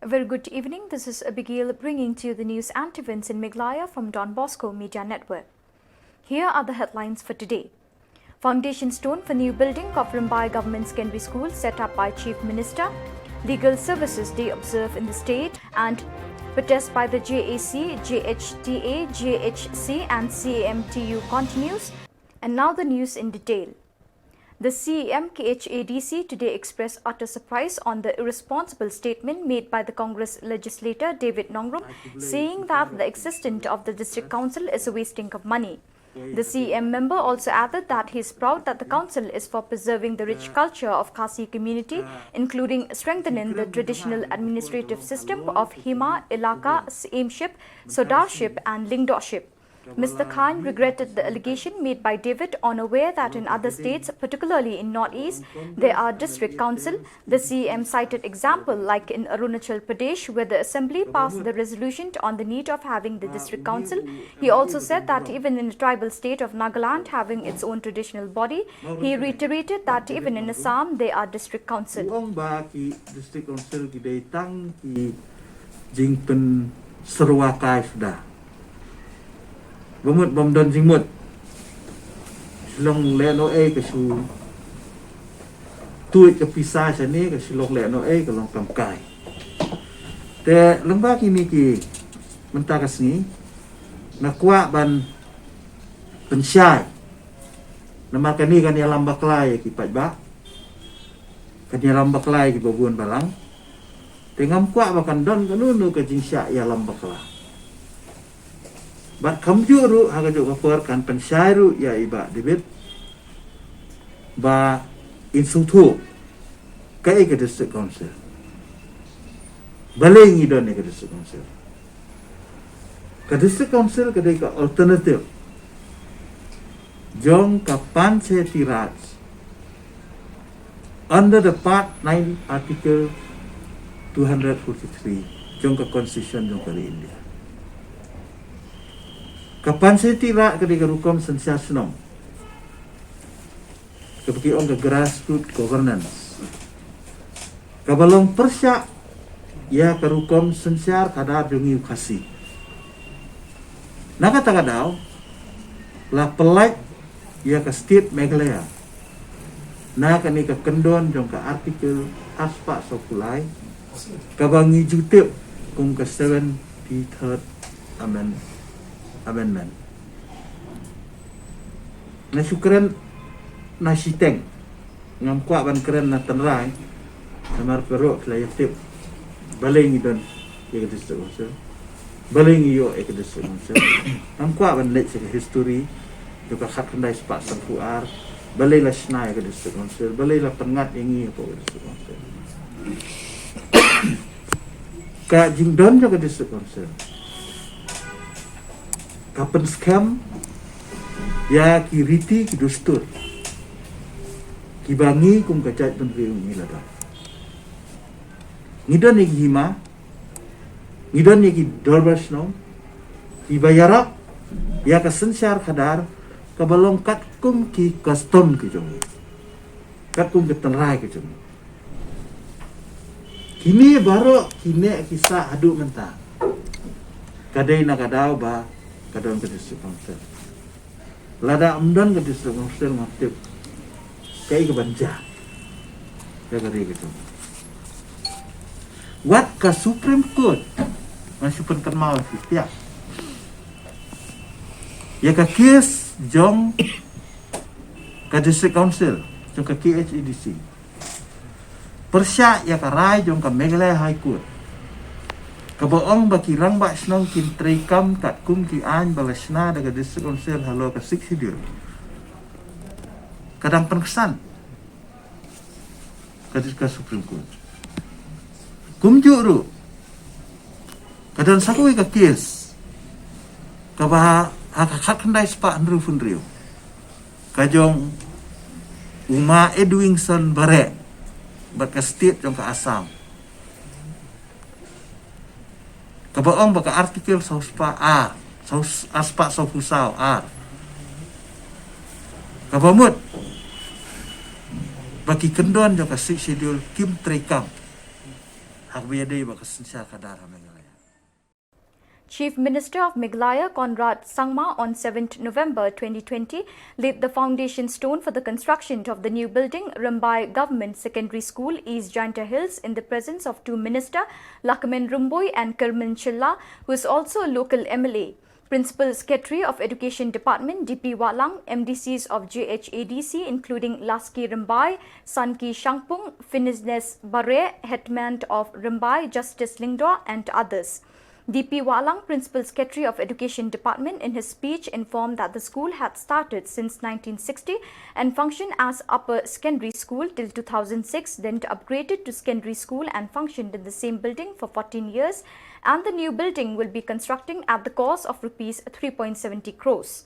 A very good evening. This is Abigail bringing to you the news and events in Meghalaya from Bosco Media Network. Here are the headlines for today. Foundation stone for new building of Rambai Government Secondary School set up by Chief Minister. Legal Services Day observed in the state, and protest by the JAC, JHTA, JHC and CAMTU continues. And now the news in detail. The CEM KHADC today expressed utter surprise on the irresponsible statement made by the Congress legislator David Nongrum, saying that the existence of the district council is a wasting of money. The CEM member also added that he is proud that the council is for preserving the rich culture of Khasi community, including strengthening the traditional administrative system of Hima, Ilaka, Saimship, Sodarship and Lingdorship. Mr. Khan regretted the allegation made by David, unaware that in other states, particularly in Northeast, there are district council. The CM cited example like in Arunachal Pradesh, where the assembly passed the resolution on the need of having the district council. He also said that even in the tribal state of Nagaland having its own traditional body, he reiterated that even in Assam, there are district council. District council kita tang ki jingpen serwakai sudah. Bamut bamdon jingmut silong leno ke su tuit ke pisah sini ke silong leno ke long kamkai te lembak ini ki mentakas ni nakwa ban pensyai nama kani kan ya lambak lai ki pajba kan ya lambak lai ki babun balang tengam kwa bakan don kanunu ke jingsya ya lambak lai Bat kamjuru haga jo kapor kan pensyairu ya iba debit ba insutu kai ke district council baleng idon ke district council ke deka alternative jong ka panchayati raj under the part 9 article 243 jong ka constitution jong kali India. Kapan saya tidak ketika hukum sensasional, ketika orang grassroots governance, kabalong persyak, ya kerukum sensiar kadar jungi ukasi. Nak kata kadau, lah pelak, ya ke state Meghalaya, nak ni ke kendon jong ke artikel aspak sokulai, kabangi jutip kung ke 73rd amendment. Na syukran na siteng ngam kwa ban keren na tanrai namar perok layatip baleng idon ya ke district council baleng iyo ke district council ngam kwa ban lek history juga khat kendai spak sanfuar balai la snai ke district council balai la pengat ingi apa ke district council ka jingdon juga district council kapan scam ya kiriti ki dustur ki bangi kum kacait menteri ngilada ngidon ni hima ngidon ni ki dorbasno ki bayarak ya ka sensyar kadar ka balong kat kum ki custom ki jong kat kum ke tenrai ki jong kini baru kini kisah adu mentah kadai na kadau ba kadang ke district council lada amdan ke district council ngaktif kai ke banja ya kari gitu wat ka Supreme Court masih penkan mau setiap ya ka kes jong ke district council jong ke KHADC persya ya ka rai jong ke Meghalaya High Court kabaong bakirang ba snong kin trekam kat kum ki an balasna daga district council halo ka 6 hidir kadang penkesan ka Supreme Court kum juru kadang sakui ka kes kabah hak kendai spa andru funriu kajong uma Edwingson bare bat ka state jong ka Assam kabaong baka artikel sauspa A, aspa saufusau A. Kabamut baki kendon jaka schedule kim trekam hak biadai bakasensa kadar Meghalaya. Chief Minister of Meghalaya Conrad Sangma on 7th November 2020 laid the foundation stone for the construction of the new building Rambai Government Secondary School, East Jaintia Hills, in the presence of two Minister Lakmen Rumboi and Kerman Chilla, who is also a local MLA. Principal Secretary of Education Department DP Walang, MDCs of JHADC including Laski Rambai, Sanki Shangpung, Finiznes Bare, Hetman of Rambai, Justice Lingdor and others. DP Walang, Principal Secretary of Education Department, in his speech informed that the school had started since 1960 and functioned as upper secondary school till 2006, then upgraded to secondary school and functioned in the same building for 14 years, and the new building will be constructing at the cost of rupees 3.70 crores.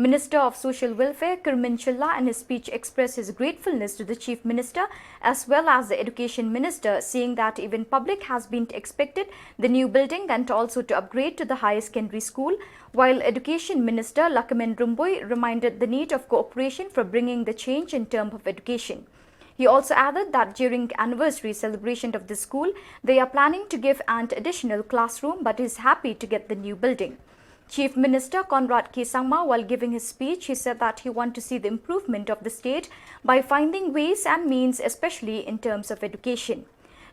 Minister of Social Welfare Kerman Chilla in his speech expressed his gratefulness to the Chief Minister as well as the Education Minister, saying that even public has been expected the new building and also to upgrade to the higher secondary school, while Education Minister Lakmen Rumboi reminded the need of cooperation for bringing the change in terms of education. He also added that during anniversary celebration of the school, they are planning to give an additional classroom but is happy to get the new building. Chief Minister Conrad K. Sangma, while giving his speech, he said that he wants to see the improvement of the state by finding ways and means, especially in terms of education.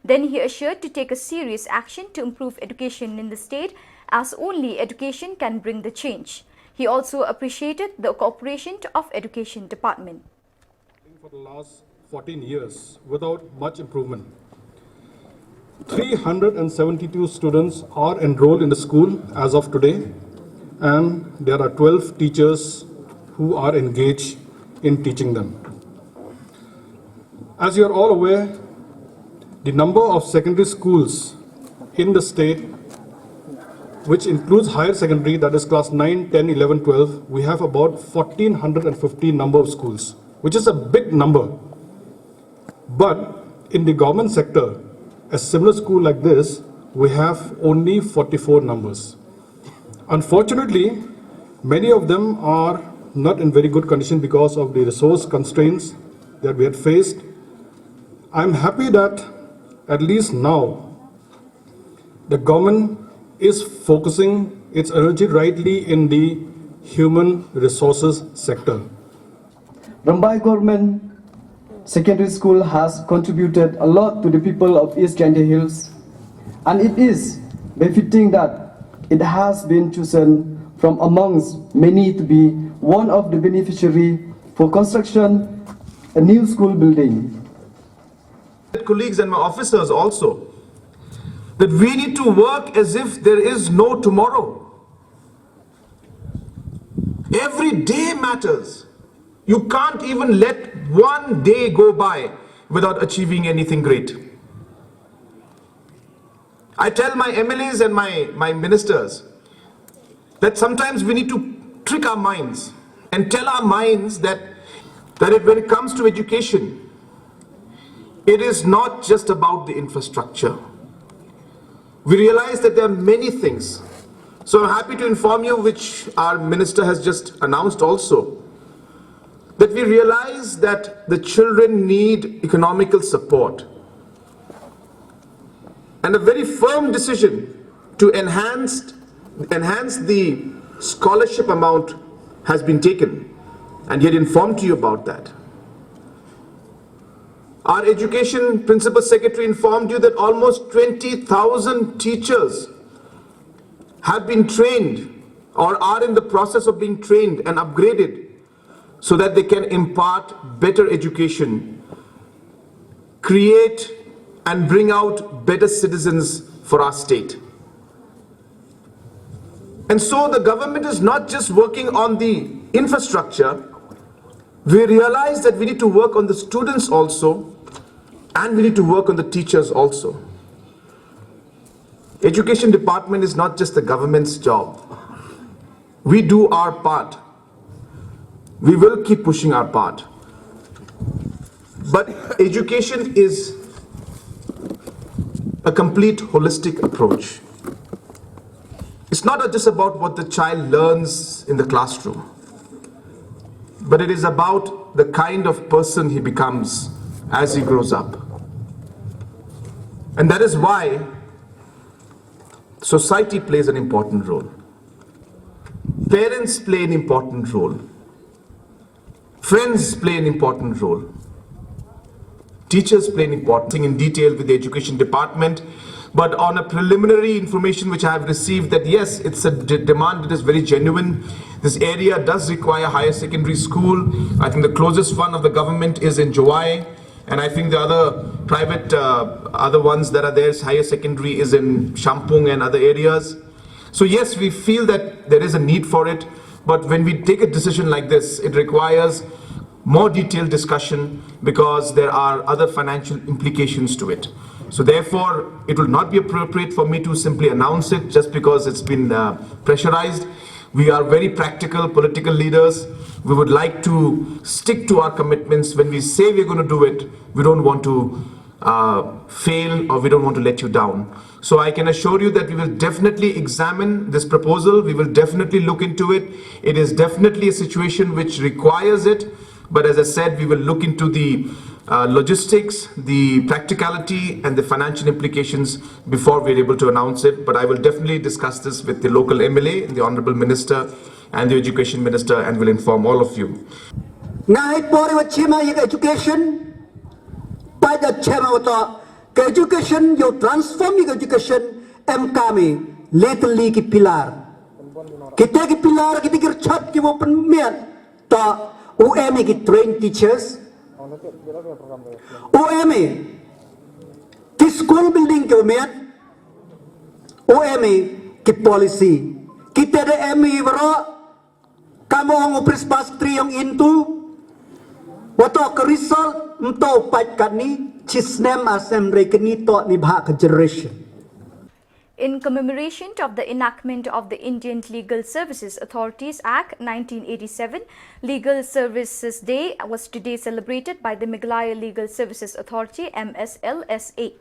Then he assured to take a serious action to improve education in the state, as only education can bring the change. He also appreciated the cooperation of Education Department. For the last 14 years, without much improvement. 372 students are enrolled in the school as of today, and there are 12 teachers who are engaged in teaching them. As you are all aware, the number of secondary schools in the state, which includes higher secondary, that is class 9, 10, 11, 12, we have about 1,450 number of schools, which is a big number. But in the government sector, a similar school like this, we have only 44 numbers. Unfortunately, many of them are not in very good condition because of the resource constraints that we had faced. I'm happy that at least now the government is focusing its energy rightly in the human resources sector. Rambai Government Secondary School has contributed a lot to the people of East Jaintia Hills, and it is befitting that it has been chosen from amongst many to be one of the beneficiaries for construction a new school building. Colleagues and my officers also, that we need to work as if there is no tomorrow. Every day matters. You can't even let one day go by without achieving anything great. I tell my MLAs and my ministers that sometimes we need to trick our minds and tell our minds that when it comes to education, it is not just about the infrastructure. We realize that there are many things. So I'm happy to inform you, which our minister has just announced also, that we realize that the children need economical support. And a very firm decision to enhance the scholarship amount has been taken, and he had informed you about that. Our Education Principal Secretary informed you that almost 20,000 teachers have been trained or are in the process of being trained and upgraded so that they can impart better education, create and bring out better citizens for our state. And so the government is not just working on the infrastructure. We realize that we need to work on the students also, and we need to work on the teachers also. Education department is not just the government's job. We do our part. We will keep pushing our part. But education is a complete holistic approach. It's not just about what the child learns in the classroom, but it is about the kind of person he becomes as he grows up. And that is why society plays an important role. Parents play an important role. Friends play an important role. Teachers play an important thing in detail with the education department. But on a preliminary information which I have received, that yes, it's a demand that is very genuine. This area does require higher secondary school. I think the closest one of the government is in Jowai. And I think the other private, other ones that are there, higher secondary is in Shampung and other areas. So yes, we feel that there is a need for it. But when we take a decision like this, it requires more detailed discussion because there are other financial implications to it. So therefore, it will not be appropriate for me to simply announce it just because it's been pressurized. We are very practical political leaders. We would like to stick to our commitments. When we say we're going to do it, we don't want to fail or we don't want to let you down. So I can assure you that we will definitely examine this proposal. We will definitely look into it. It is definitely a situation which requires it. But as I said, we will look into the logistics, the practicality and the financial implications before we're able to announce it. But I will definitely discuss this with the local MLA, the Honorable Minister and the Education Minister and will inform all of you. Ngai pori wa chima yek education pai da chema wa ke education yo transform yek education em kami lately ki pilar kita ki pilar ki tikir chat ki wo pen mian ta UME ki train teachers UME ki school building ki mian UME ki policy kita de ME waro kamu ang upres pastri yang into wato ke result mto pat kani chisnem asem rekni to ni bha generation. In commemoration of the enactment of the Indian Legal Services Authorities Act 1987, Legal Services Day was today celebrated by the Meghalaya Legal Services Authority MSLSA.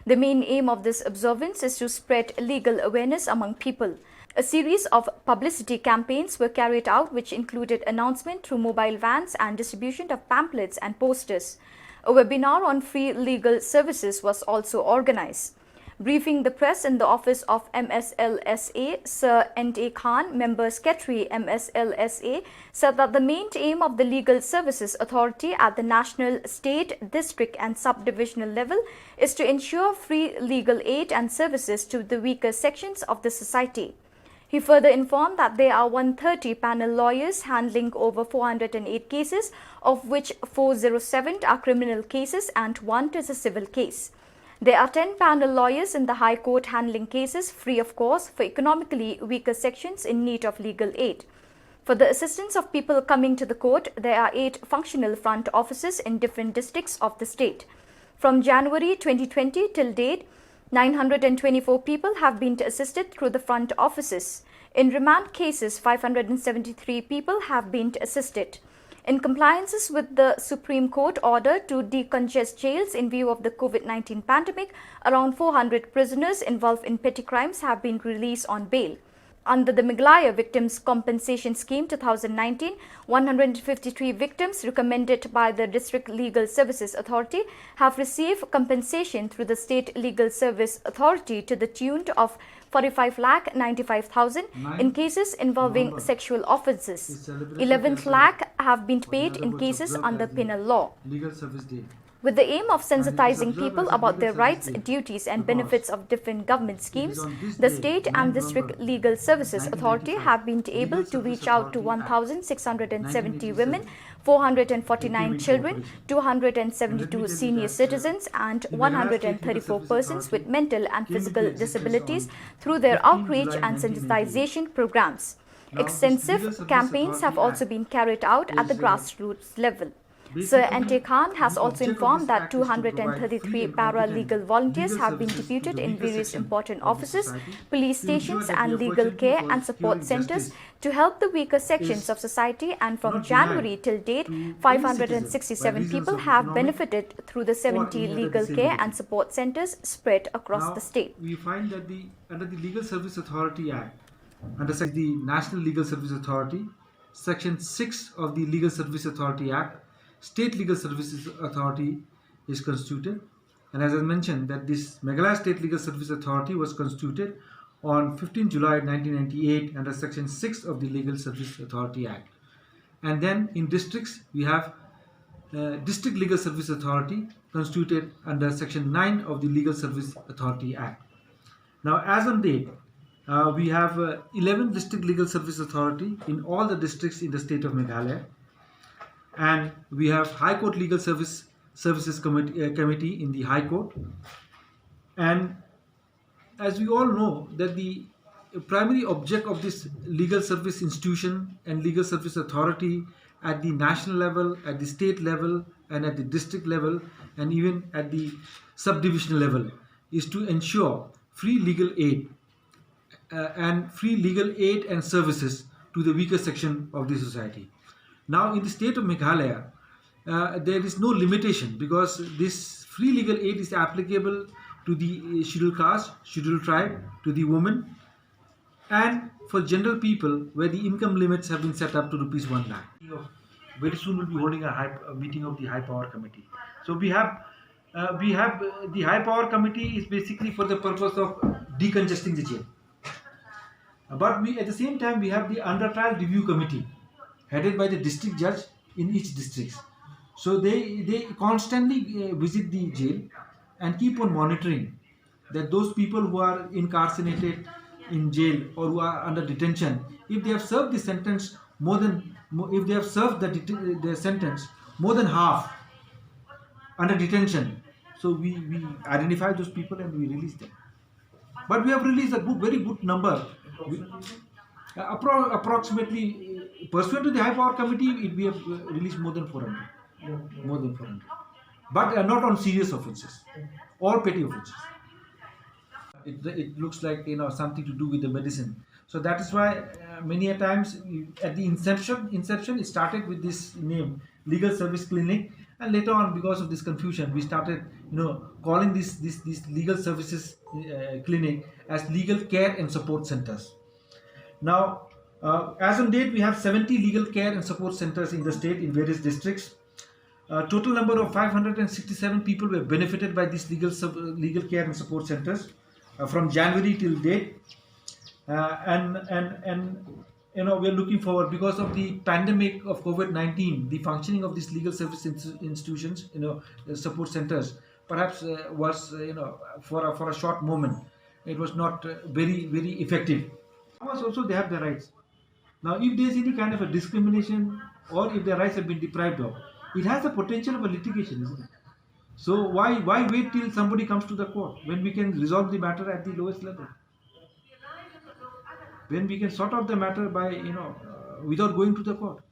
The main aim of this observance is to spread legal awareness among people. A series of publicity campaigns were carried out which included announcement through mobile vans and distribution of pamphlets and posters. A webinar on free legal services was also organized. Briefing the press in the office of MSLSA, Sir N.A. Khan, Member Secretary MSLSA, said that the main aim of the Legal Services Authority at the national, state, district and subdivisional level is to ensure free legal aid and services to the weaker sections of the society. He further informed that there are 130 panel lawyers handling over 408 cases, of which 407 are criminal cases and 1 is a civil case. There are 10 panel lawyers in the High Court handling cases free of cost for economically weaker sections in need of legal aid. For the assistance of people coming to the court, there are 8 functional front offices in different districts of the state. From January 2020 till date, 924 people have been assisted through the front offices. In remand cases, 573 people have been assisted. In compliance with the Supreme Court order to decongest jails in view of the COVID-19 pandemic, around 400 prisoners involved in petty crimes have been released on bail. Under the Meghalaya Victims Compensation Scheme 2019, 153 victims recommended by the District Legal Services Authority have received compensation through the State Legal Service Authority to the tune of 45,95,000 in cases involving sexual offences. 11 lakh have been paid in cases under penal law. Legal Service Day. With the aim of sensitizing people about their rights, duties and benefits of different government schemes, the State and District Legal Services Authority have been able to reach out to 1,670 women, 449 children, 272 senior citizens and 134 persons with mental and physical disabilities through their outreach and sensitization programs. Extensive campaigns have also been carried out at the grassroots level. Sir N.T. Khan has also informed that 233 paralegal volunteers have been deputed in various important offices, police stations and legal care and support centers to help the weaker sections of society, and from January till date, 567 people have benefited through the 70 legal care and support centers spread across the state. We find that under the Legal Service Authority Act, under the National Legal Service Authority, Section 6 of the Legal Service Authority Act, State Legal Services Authority is constituted. And as I mentioned, that this Meghalaya State Legal Service Authority was constituted on 15 July 1998 under Section 6 of the Legal Service Authority Act. And then in districts, we have District Legal Service Authority constituted under Section 9 of the Legal Service Authority Act. Now, as on date, we have 11 District Legal Service Authority in all the districts in the state of Meghalaya, and we have High Court Legal Services Committee in the High Court. And as we all know, that the primary object of this legal service institution and legal service authority at the national level, at the state level, and at the district level, and even at the subdivisional level, is to ensure free legal aid and services to the weaker section of the society. Now, in the state of Meghalaya, there is no limitation, because this free legal aid is applicable to the scheduled caste, scheduled tribe, to the women, and for general people where the income limits have been set up to rupees 1 lakh. Very soon we'll be holding a meeting of the High Power Committee. So we have the High Power Committee is basically for the purpose of decongesting the jail. But we, at the same time, we have the Under Trial Review Committee, headed by the district judge in each district. So they constantly visit the jail and keep on monitoring that those people who are incarcerated in jail or who are under detention, if they have served the sentence if they have served their sentence more than half under detention, so we identify those people and we release them. But we have released a very good number. Approximately, pursuant to the High Power Committee, we have released more than 400. More than 400. But not on serious offences, all petty offences. It looks like, something to do with the medicine. So that is why many a times at the inception it started with this name, Legal Service Clinic, and later on, because of this confusion, we started calling this legal services clinic as legal care and support centers. Now, as on date, we have 70 legal care and support centers in the state in various districts. Total number of 567 people were benefited by these legal care and support centers from January till date. And we are looking forward, because of the pandemic of COVID-19, the functioning of these legal service institutions, support centers, perhaps was for a short moment, it was not very effective. Also, they have their rights. Now, if there is any kind of a discrimination, or if their rights have been deprived of, it has the potential of a litigation, isn't it? So why wait till somebody comes to the court when we can resolve the matter at the lowest level? When we can sort out the matter by without going to the court.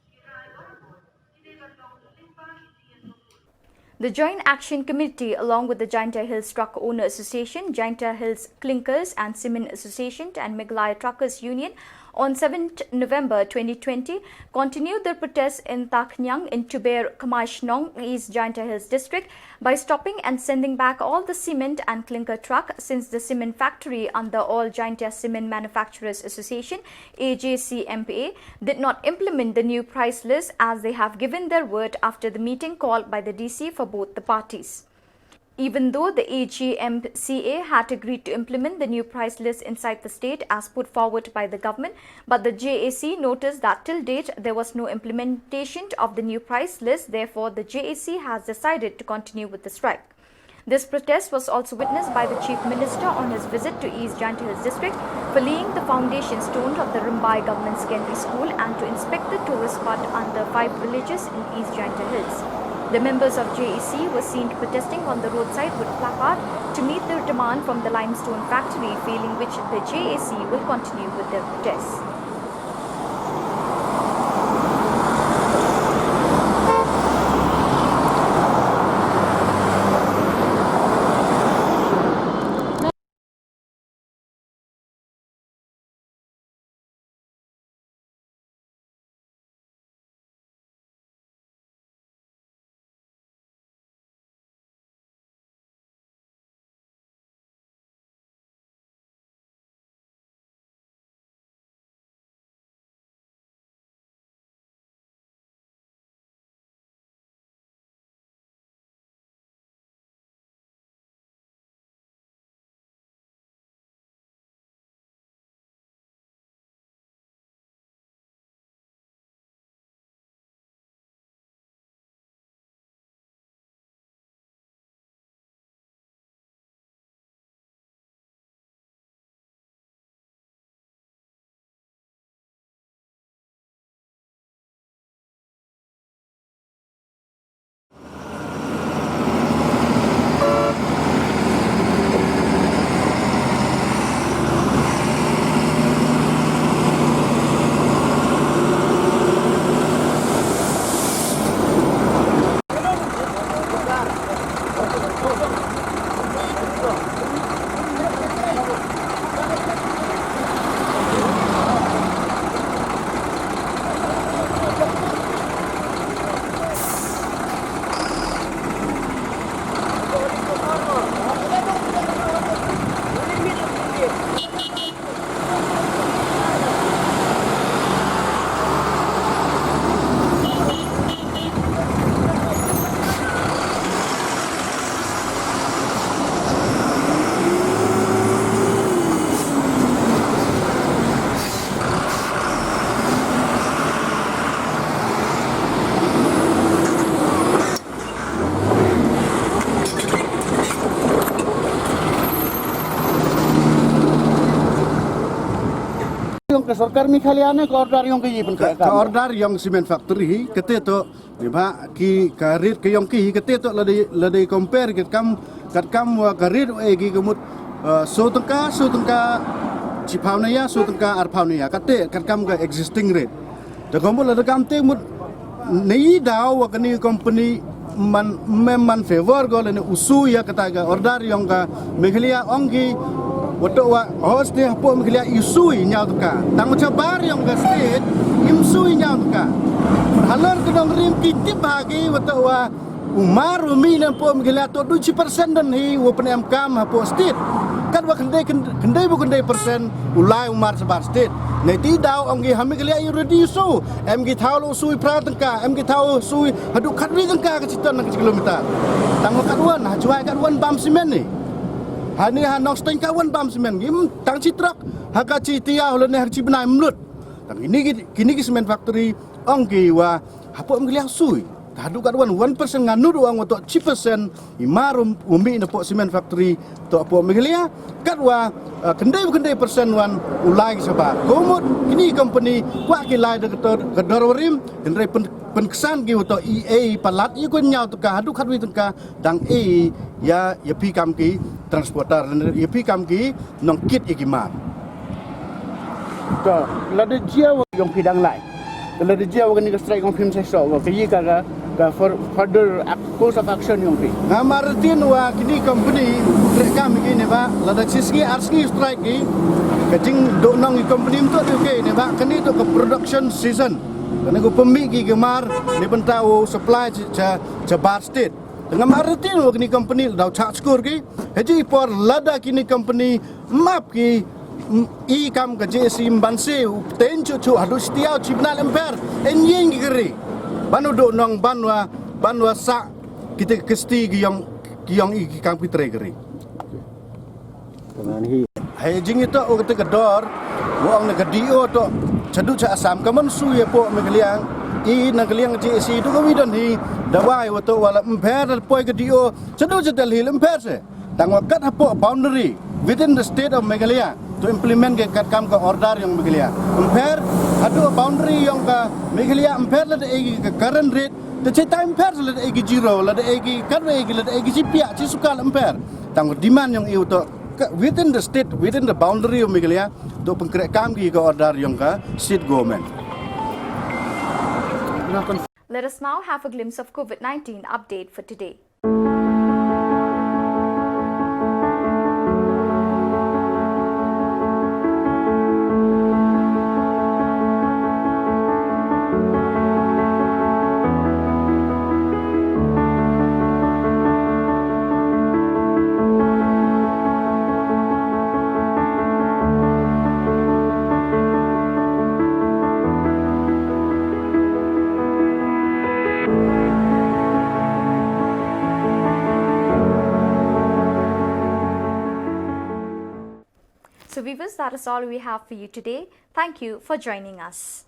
The Joint Action Committee, along with the Jaintia Hills Truck Owner Association, Jaintia Hills Clinkers and Cement Association and Meghalaya Truckers Union, on 7th November 2020, continued their protests in Taknyang in Tuber Kamashnong, East Jaintia Hills District, by stopping and sending back all the cement and clinker truck, since the cement factory under All Jaintia Cement Manufacturers Association (AJCMPA) did not implement the new price list, as they have given their word after the meeting called by the DC for both the parties. Even though the AGMCA had agreed to implement the new price list inside the state as put forward by the government, but the JAC noticed that till date there was no implementation of the new price list. Therefore, the JAC has decided to continue with the strike. This protest was also witnessed by the Chief Minister on his visit to East Jaintia Hills District for laying the foundation stone of the Rimbai Government Secondary School and to inspect the tourist spot under 5 villages in East Jaintia Hills. The members of JEC were seen protesting on the roadside with placard to meet their demand from the limestone factory, failing which the JAC will continue with their protests. Yung ke sarkar Meghalaya ne ke order yang ke yi pun Ka order yang cement factory kete to ni ba ki karir ke yang ki kete to la de compare kat kam wa karir gi kemut so tengka chi phau ya so tengka ar phau ya kate kat kam ka existing rate de kombo la de kam te mut nei daw wa kani company man favor go le usu ya kata ga order yang ka Meghalaya ongi Wato wa host ni hapo Meghalaya isui nyau tuka. Tang cabar yang ke state imsui nyau tuka. Halar kedong rim kitip bagi wato wa umar umi dan po Meghalaya to 2% dan hi wa penem kam hapo state. Kan wa kendai bu kendai persen ulai umar sebar state. Nei ti daw ong gi Meghalaya i reduce em gi thau lo sui pra tengka em gi thau sui hadu khatri tengka ke sitan ke kilometer. Tang katwan ha juai katwan bam simen ni. Hani hanok steng kawan bam semen gim tang citrak haka ci tia holne har ci benai mlut tang ini kini semen factory ongki wa hapo Meghalaya sui hadu kadwan 1% nganu doang untuk 10% imarum umi na po semen factory to po Meghalaya kadwa kendai persen wan ulai sebab komod kini company kwa kilai de kedorwarim kendai penkesan gi untuk EA palat i kun nyau tuka hadu khatwi tuka dang ya pi kam ki transporter ya pi kam ki nong kit ikimat to la de jia yang pidang lai la de jia ni ke strike on film sai so ke yi ka further course of action yang pi ngamartin wa kini company kam ki ne ba la de siski arski strike ki kajing do nong company tu ke ne ba kini to ke production season kena ko pemi ki gemar ni pentau supply cha bar state dengan martin wa kini company dau charge score ki haji por lada kini company map ki i kam ka JC banse ten chu hadu setiau cibnal emper enjing ki geri banu do nong banwa sa kita kesti ki yang i kam ki tre geri dengan hi haji itu o kata kedor wa ong na dio to chadu cha asam kaman su ye po Meghalaya i nagaliang JC tu ko widon hi dawai wato wala mper poi ke dio chadu cha del hil mper se tangwa kat hapo boundary within the state of Meghalaya to implement ke kat kam ka order yang Meghalaya mper hadu boundary yang ka Meghalaya mper la de ke current rate the cheta mper la de zero la de katwe la de sipia chi sukal mper tangwa demand yang iu to within the state, within the boundary of Meghalaya, do pengkrek kami ke order yang ke state government. Let us now have a glimpse of COVID-19 update for today. So viewers, that is all we have for you today. Thank you for joining us.